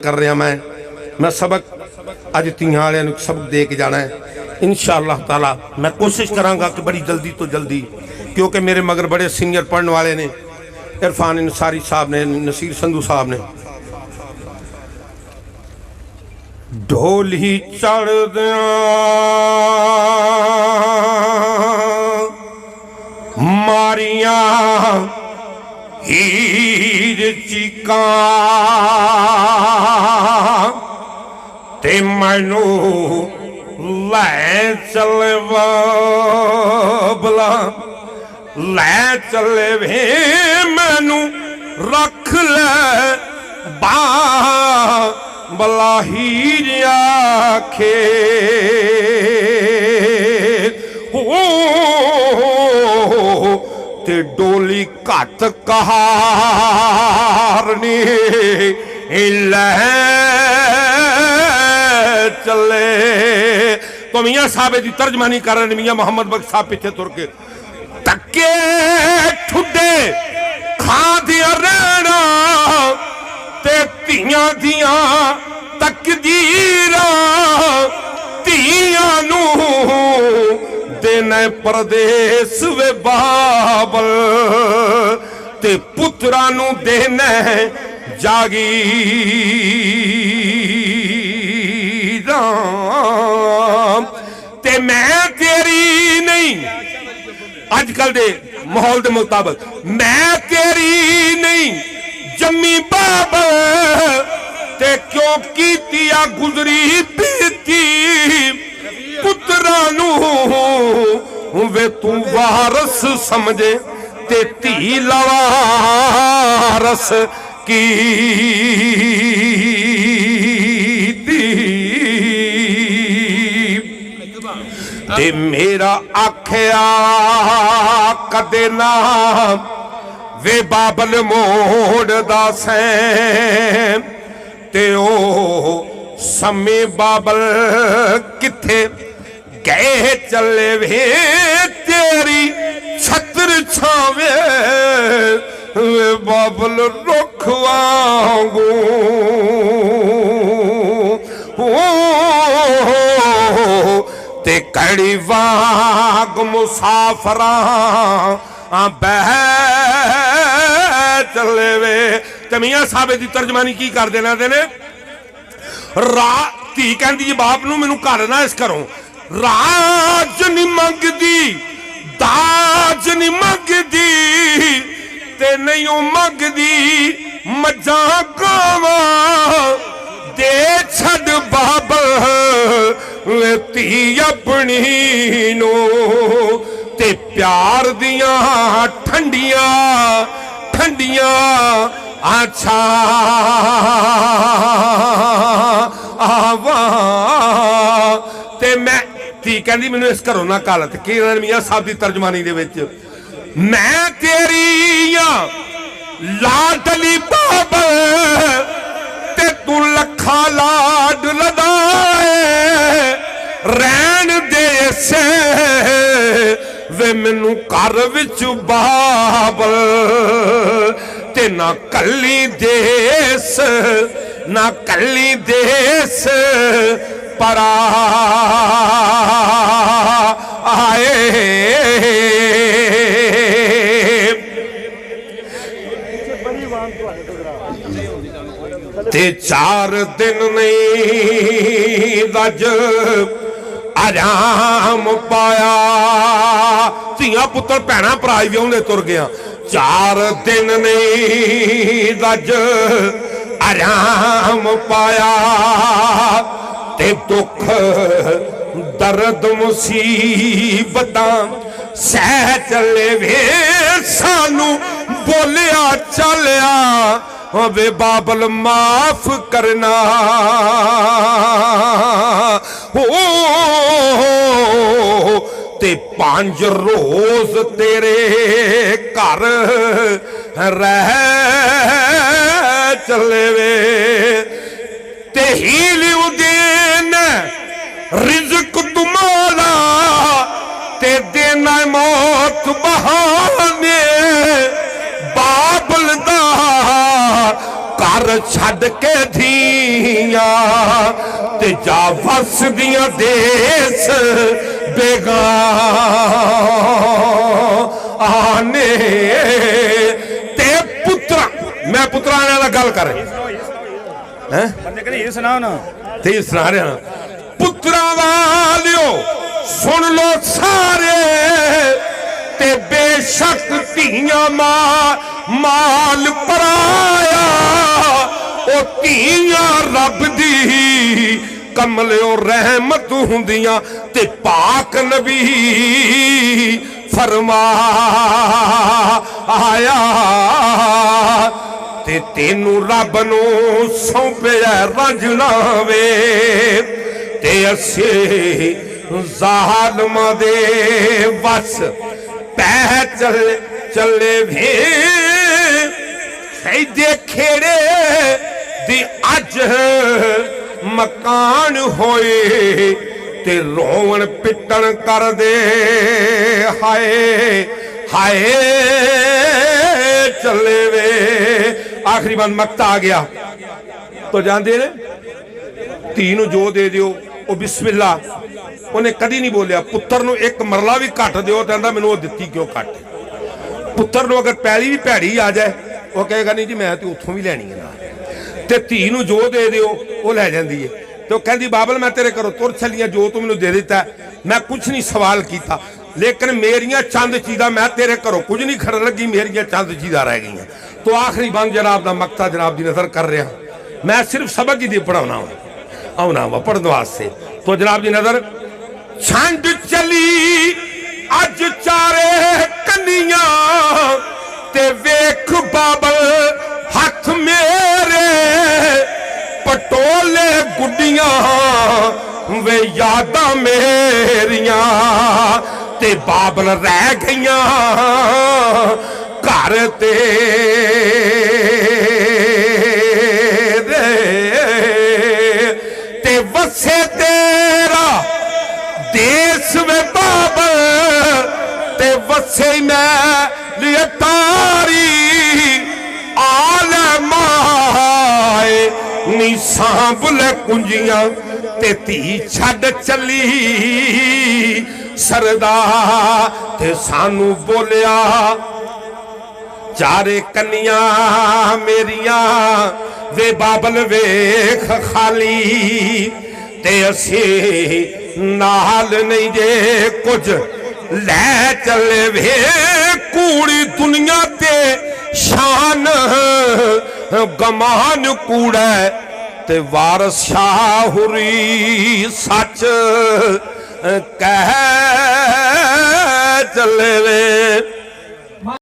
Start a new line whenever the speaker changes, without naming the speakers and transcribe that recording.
कर रहा मैं सबक अज तियां वालियां नूं सबक दे के जाना है इंशाअल्लाह ताला। मैं कोशिश करांगा कि बड़ी जल्दी तो जल्दी, क्योंकि मेरे मगर बड़े सीनियर पढ़ने वाले ने, इरफान अंसारी साहब ने, नसीर संधू साहब ने। ढोली चढ़ दिया मारिया हीर चिका ते मैनू लै चले बला लै चले वे मैनू रख ले बा बला हीर आखे ते डोली घट कहारनी लै चले। तो मियाँ साहब की तर्जमानी कर रहे मियाँ मोहम्मद बख्श साहब पीछे तुर के तके ठुडे खा दिया रहना ते तियां दियां तकदीरां तियां नू देना परदेस वे बाबल ते पुत्रा नू देना जागीरां ते मैं तेरी नहीं अजकल दे माहौल के मुताबिक मैं तेरी नहीं जम्मी बाबा ते क्यों कीतिया गुजरी पीती पुत्रा नू वे तू वारस समझे ते धी लवारस की ते मेरा आख्या कदे ना वे बाबल मोड़ दा सैं ते ओ समय बाबल किथे गए चले वे तेरी छत्र छावे वे बाबल रुख वांगू ते कड़ी वाग मुसाफरा बह चले वे। ते मियां साहब की तर्जमानी की कर देना देने धी कहती जी बाप नू मैनू घर ना इस घरों राज नहीं मंगदी दाज नहीं मंगदी ते नहीं मंगदी मजा गावा दे छड़ बाबल धी अपनी नो ते प्यार दियां ठंडियां ठंडियां अच्छा आवा ते मैं धी कहती मैनू इस घरों ना कल कि मियाँ साहब की तर्जमानी दे विच मैं तेरी लाडली बाबा ते तू लखा लाड लदाए रैन दे से वे मैनू घर विच बाबल ते ना कली देस ना कली देस परा आए ते 4 दिन नहीं रज आराम पाया धियां पुत्र भैणा भरा विआहुंदे तुर गया 4 दिन नहीं रज आराम पाया ते दुख दर्द मुसीबतां सह चले वे सानू बोलिया चलिया वे बाबल माफ करना हो ते 5 रोज तेरे घर रह चले वे ते हीलियो देन रिज़्क तुम्हारा ते देना मौत बहाने बाबल दा घर छड़ के धीया ते जा वस दिया देश बेगाने ते पुत्रा मैं पुत्रा ने गल कर ते सुना रहा पुत्रा वालियो सुन लो सारे ते बेशक धीया माल पराया ओ धीया रब दी कमलियो रहमत हुंदियां ते पाक नबी फरमा आया ते तेनू रब नू सौंपिया रंजना वे ते असे ज़ालिमां दे वस पै चले वे दे खेड़े दी अज मकान होए ते रोवन पिटन कर दे हाय हाय चले वे आखिरी बार मकता आ गया तो जानते ने धी नूं जो दे दिओ ओ बिस्मिल्ला उन्हें कदी नहीं बोलिया पुत्र नूं एक मरला भी घट दिओ तो कहंदा मैनूं दित्ती क्यों घट पुत्र नूं अगर पैली भी भैड़ी आ जाए वो कहेगा नहीं जी मैं तो उत्थों भी लैनी है ते धी नूं जो दे दिओ वो लै जांदी है तो कहती बाबल मैं तेरे घरों तुर चलिया जो तू मैनूं दे दिता मैं कुछ नहीं सवाल किया लेकिन मेरिया चंद चीज़ां मैं तेरे घरों कुछ नहीं खड़न लगी मेरिया चंद चीज़ां रह गई तो आखिरी बंद जनाब का मकता जनाब की नजर कर रहा मैं सिर्फ सबक ही पढ़ाना आना वा पढ़ने वास्ते तो जनाब की नजर छंड चली अज चारे कन्नियां ते वेख बाबल हथ मेरे पटोले गुड्डियां वे यादां मेरियां ते बाबल रह गईयां घर ते वसे तेरा देश वे बाबल ते वसे मैं लिए तारी आले माए नी सांभले कुंजियां ते धी छड़ चली सरदार ते सानू बोलिया चारे कन्नियां मेरियां वे बाबल वेख खाली ते असी नाल नहीं जे कुछ लै चले वे कूड़ी दुनिया ते शान गमान कूड़ा ते वारस शाहुरी सच कह चले वे